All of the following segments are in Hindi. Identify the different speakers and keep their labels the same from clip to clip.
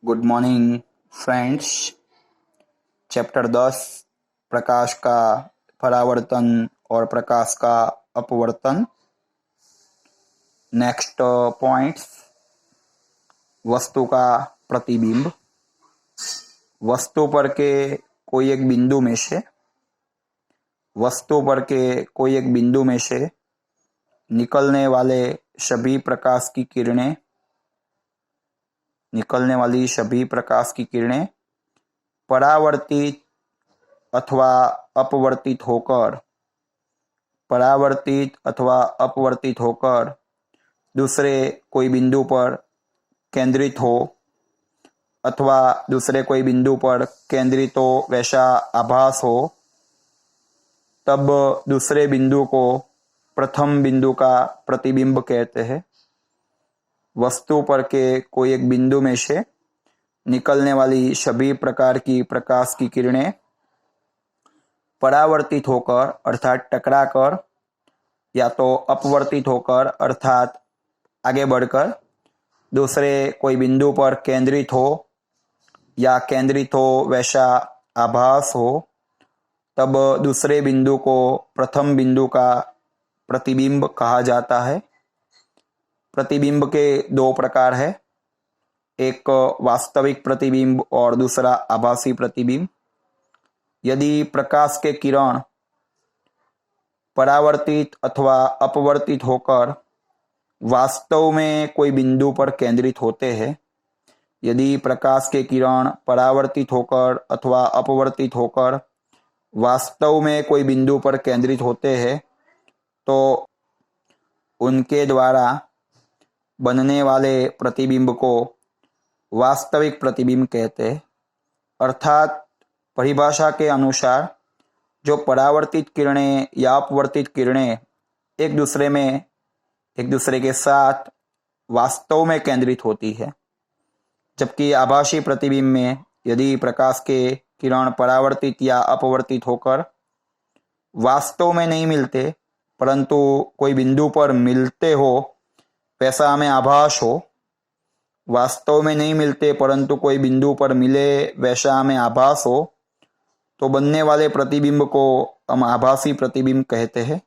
Speaker 1: Good morning friends. चैप्टर 10 प्रकाश का परावर्तन और प्रकाश का अपवर्तन। Next points. वस्तु का प्रतिबिंब। वस्तु पर के कोई एक बिंदु में से निकलने वाली सभी प्रकाश की किरणें परावर्तित अथवा अपवर्तित होकर दूसरे कोई बिंदु पर केंद्रित हो अथवा दूसरे कोई बिंदु पर केंद्रित हो वैसा आभास हो, तब दूसरे बिंदु को प्रथम बिंदु का प्रतिबिंब कहते हैं। वस्तु पर के कोई एक बिंदु में से निकलने वाली सभी प्रकार की प्रकाश की किरणें परावर्तित होकर अर्थात टकराकर या तो अपवर्तित होकर अर्थात आगे बढ़कर दूसरे कोई बिंदु पर केंद्रित हो या केंद्रित हो वैसा आभास हो, तब दूसरे बिंदु को प्रथम बिंदु का प्रतिबिंब कहा जाता है। प्रतिबिंब के दो प्रकार है, एक वास्तविक प्रतिबिंब और दूसरा आभासी प्रतिबिंब। यदि प्रकाश के किरण परावर्तित अथवा अपवर्तित होकर वास्तव में कोई बिंदु पर केंद्रित होते हैं, यदि प्रकाश के किरण परावर्तित होकर अथवा अपवर्तित होकर वास्तव में कोई बिंदु पर केंद्रित होते हैं, तो उनके द्वारा बनने वाले प्रतिबिंब को वास्तविक प्रतिबिंब कहते हैं। अर्थात परिभाषा के अनुसार जो परावर्तित किरणें या अपवर्तित किरणें एक दूसरे के साथ वास्तव में केंद्रित होती है, जबकि आभासी प्रतिबिंब में यदि प्रकाश के किरण परावर्तित या अपवर्तित होकर वास्तव में नहीं मिलते परंतु कोई बिंदु पर मिलते हो वैसा हमें आभास हो, वास्तव में नहीं मिलते परंतु कोई बिंदु पर मिले वैसा हमें आभास हो, तो बनने वाले प्रतिबिंब को हम आभासी प्रतिबिंब कहते हैं।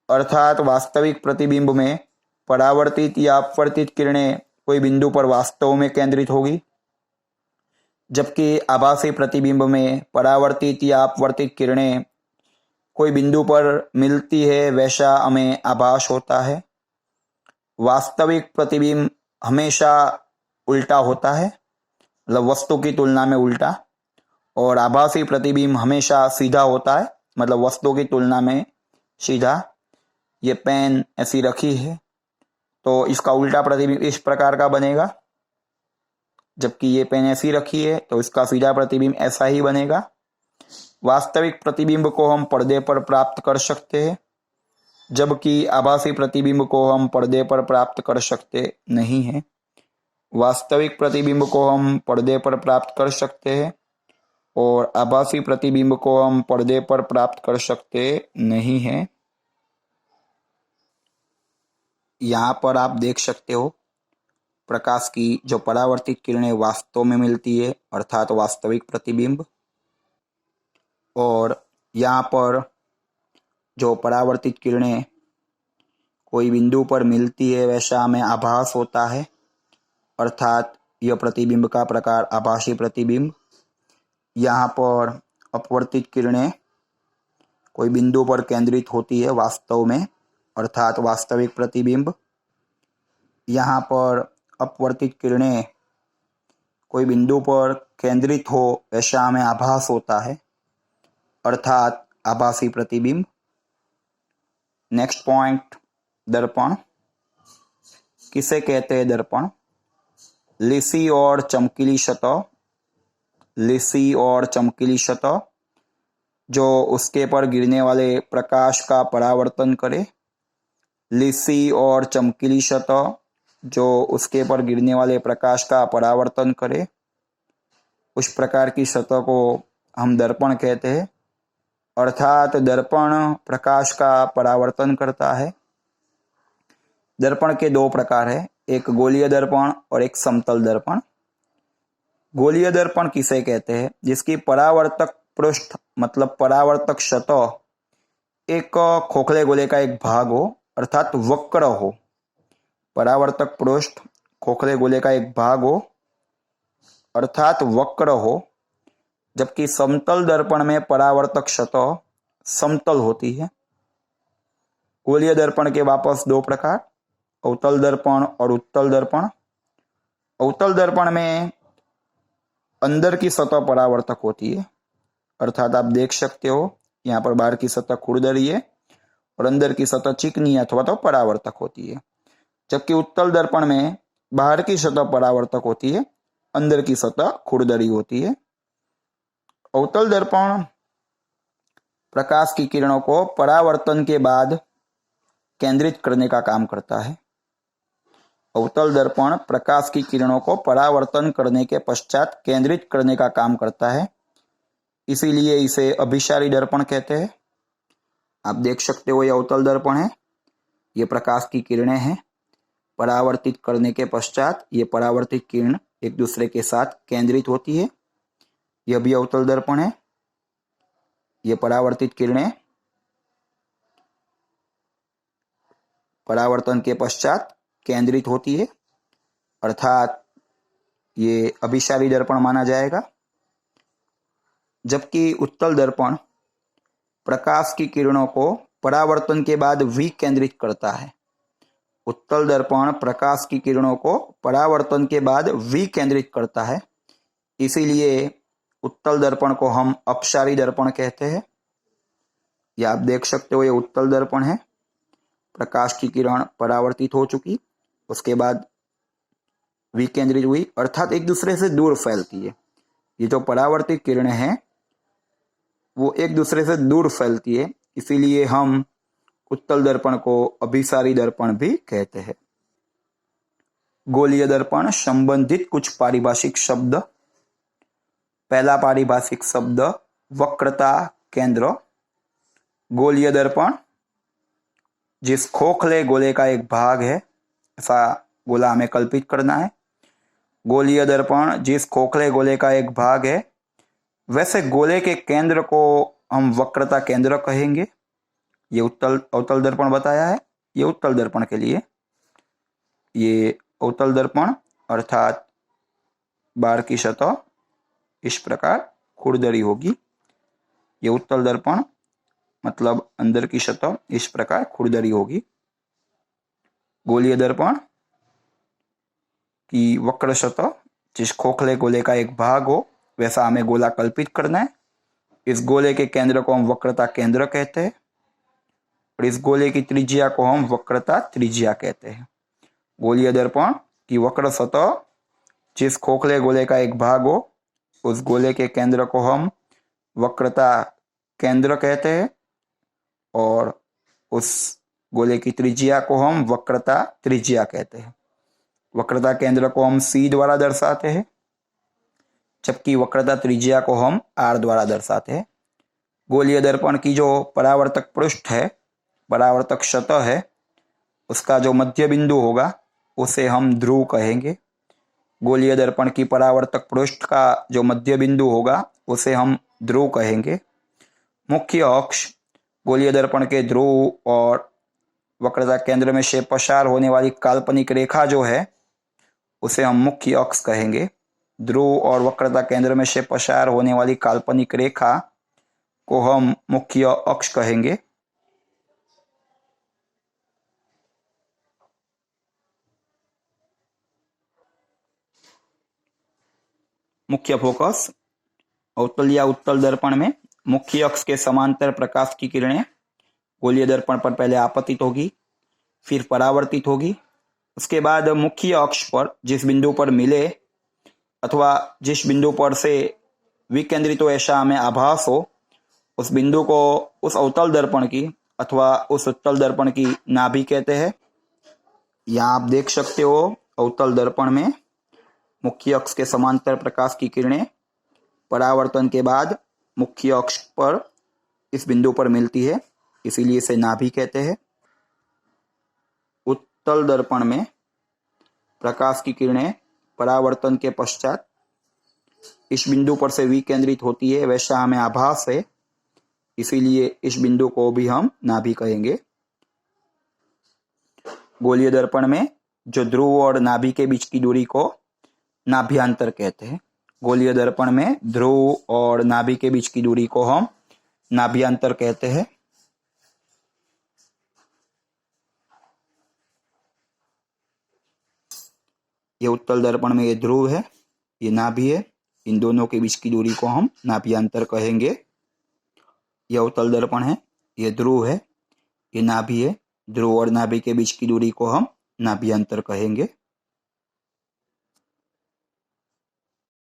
Speaker 1: अर्थात वास्तविक प्रतिबिंब में परावर्तित या अपवर्तित किरणें कोई बिंदु पर वास्तव में केंद्रित होगी, जबकि आभासी प्रतिबिंब में परावर्तित या अपवर्तित किरणें कोई बिंदु पर मिलती है वैसा हमें आभास होता है। वास्तविक प्रतिबिंब हमेशा उल्टा होता है, मतलब वस्तु की तुलना में उल्टा, और आभासी प्रतिबिंब हमेशा सीधा होता है, मतलब वस्तु की तुलना में सीधा। ये पेन ऐसी रखी है तो इसका उल्टा प्रतिबिंब इस प्रकार का बनेगा, जबकि ये पेन ऐसी रखी है तो इसका सीधा प्रतिबिंब ऐसा ही बनेगा। वास्तविक प्रतिबिंब को हम पर्दे पर प्राप्त कर सकते हैं, जबकि आभासी प्रतिबिंब को हम पर्दे पर प्राप्त कर सकते नहीं हैं। वास्तविक प्रतिबिंब को हम पर्दे पर प्राप्त कर सकते हैं और आभासी प्रतिबिंब को हम पर्दे पर प्राप्त कर सकते नहीं हैं। यहाँ पर आप देख सकते हो प्रकाश की जो परावर्तित किरणें वास्तव में मिलती है अर्थात वास्तविक प्रतिबिंब, और यहाँ पर जो परावर्तित किरणें कोई बिंदु पर मिलती है वैसा हमें आभास होता है, अर्थात यह प्रतिबिंब का प्रकार आभासी प्रतिबिंब। यहाँ पर अपवर्तित किरणें कोई बिंदु पर केंद्रित होती है वास्तव में अर्थात वास्तविक प्रतिबिंब। यहाँ पर अपवर्तित किरणें कोई बिंदु पर केंद्रित हो वैसा हमें आभास होता है, अर्थात आभासी प्रतिबिंब। नेक्स्ट पॉइंट, दर्पण। किसे कहते हैं दर्पण? लिसी और चमकीली सतह जो उसके पर गिरने वाले प्रकाश का परावर्तन करे। लिसी और चमकीली सतह जो उसके पर गिरने वाले प्रकाश का परावर्तन करे, उस प्रकार की सतह को हम दर्पण कहते हैं। अर्थात दर्पण प्रकाश का परावर्तन करता है। दर्पण के दो प्रकार है, एक गोलीय दर्पण और एक समतल दर्पण। गोलीय दर्पण किसे कहते हैं? जिसकी परावर्तक पृष्ठ मतलब परावर्तक सतह एक खोखले गोले का एक भाग हो अर्थात वक्र हो। परावर्तक पृष्ठ खोखले गोले का एक भाग हो अर्थात वक्र हो, जबकि समतल दर्पण में परावर्तक सतह समतल होती है। गोलीय दर्पण के वापस दो प्रकार, अवतल दर्पण और उत्तल दर्पण। अवतल दर्पण में अंदर की सतह परावर्तक होती है, अर्थात आप देख सकते हो यहाँ पर बाहर की सतह खुरदरी है और अंदर की सतह चिकनी अथवा तो परावर्तक होती है। जबकि उत्तल दर्पण में बाहर की सतह परावर्तक होती है, अंदर की सतह खुरदरी होती है। अवतल दर्पण प्रकाश की किरणों को परावर्तन के बाद केंद्रित करने का काम करता है। अवतल दर्पण प्रकाश की किरणों को परावर्तन करने के पश्चात केंद्रित करने का काम करता है, इसीलिए इसे अभिसारी दर्पण कहते हैं। आप देख सकते हो ये अवतल दर्पण है, ये प्रकाश की किरणें हैं, परावर्तित करने के पश्चात ये परावर्तित किरण एक दूसरे के साथ केंद्रित होती है। यह भी अवतल दर्पण है, ये परावर्तित किरणें परावर्तन के पश्चात केंद्रित होती है, अर्थात ये अभिसारी दर्पण माना जाएगा। जबकि उत्तल दर्पण प्रकाश की किरणों को परावर्तन के बाद विकेंद्रित करता है। उत्तल दर्पण प्रकाश की किरणों को परावर्तन के बाद विकेंद्रित करता है, इसीलिए उत्तल दर्पण को हम अपसारी दर्पण कहते हैं। यह आप देख सकते हो ये उत्तल दर्पण है, प्रकाश की किरण परावर्तित हो चुकी, उसके बाद विकेंद्रित हुई अर्थात एक दूसरे से दूर फैलती है। ये जो परावर्तित किरणें हैं वो एक दूसरे से दूर फैलती है, इसीलिए हम उत्तल दर्पण को अभिसारी दर्पण भी कहते हैं। गोलीय दर्पण संबंधित कुछ पारिभाषिक शब्द। पहला पारिभाषिक शब्द वक्रता केंद्र। गोलीय दर्पण जिस खोखले गोले का एक भाग है, ऐसा गोला हमें कल्पित करना है। गोलीय दर्पण जिस खोखले गोले का एक भाग है, वैसे गोले के केंद्र को हम वक्रता केंद्र कहेंगे। ये अवतल दर्पण बताया है, ये उत्तल दर्पण के लिए। ये अवतल दर्पण अर्थात बाहर की सतह इस प्रकार खुरदरी होगी। ये उत्तल दर्पण मतलब अंदर की सतह इस प्रकार खुरदरी होगी। गोलीय दर्पण की वक्र सतह जिस खोखले गोले का एक भाग हो, वैसा हमें गोला कल्पित करना है। इस गोले के केंद्र को हम वक्रता केंद्र कहते हैं और इस गोले की त्रिज्या को हम वक्रता त्रिज्या कहते हैं। गोलीय दर्पण की वक्र सतह जिस खोखले गोले का एक भाग हो, उस गोले के केंद्र को हम वक्रता केंद्र कहते हैं और उस गोले की त्रिज्या को हम वक्रता त्रिज्या कहते हैं। वक्रता केंद्र को हम C द्वारा दर्शाते हैं, जबकि वक्रता त्रिज्या को हम R द्वारा दर्शाते हैं। गोलीय दर्पण की जो परावर्तक पृष्ठ है, परावर्तक सतह है, उसका जो मध्य बिंदु होगा उसे हम ध्रुव कहेंगे। गोलीय दर्पण की परावर्तक पृष्ठ का जो मध्य बिंदु होगा उसे हम ध्रुव कहेंगे। मुख्य अक्ष गोलीय दर्पण के ध्रुव और वक्रता केंद्र में से पसार होने वाली काल्पनिक रेखा जो है उसे हम मुख्य अक्ष कहेंगे। ध्रुव और वक्रता केंद्र में से पसार होने वाली काल्पनिक रेखा को हम मुख्य अक्ष कहेंगे। मुख्य फोकस अवतल या उत्तल दर्पण में मुख्य अक्ष के समांतर प्रकाश की किरणें गोलीय दर्पण पर पहले आपतित होगी, फिर परावर्तित होगी। उसके बाद मुख्य अक्ष पर जिस बिंदु पर मिले अथवा जिस बिंदु पर से विकेंद्रित हो ऐसा हमें आभास हो, उस बिंदु को उस अवतल दर्पण की अथवा उस उत्तल दर्पण की नाभि कहते हैं। यहाँ आप देख सकते हो अवतल दर्पण में मुख्य अक्ष के समांतर प्रकाश की किरणें परावर्तन के बाद मुख्य अक्ष पर इस बिंदु पर मिलती है, इसीलिए इसे नाभि कहते हैं। उत्तल दर्पण में प्रकाश की किरणें परावर्तन के पश्चात इस बिंदु पर से विकेंद्रित होती है, वैसा हमें आभास है, इसीलिए इस बिंदु को भी हम नाभि कहेंगे। गोलीय दर्पण में जो ध्रुव और नाभि के बीच की दूरी को नाभ्यांतर कहते हैं। गोलीय दर्पण में ध्रुव और नाभि के बीच की दूरी को हम नाभ्यांतर कहते हैं। ये उत्तल दर्पण में ये ध्रुव है, ये नाभि है, इन दोनों के बीच की दूरी को हम नाभ्यांतर कहेंगे। यह उत्तल दर्पण है, ये ध्रुव है, ये नाभि है, ध्रुव और नाभि के बीच की दूरी को हम नाभ्यांतर कहेंगे।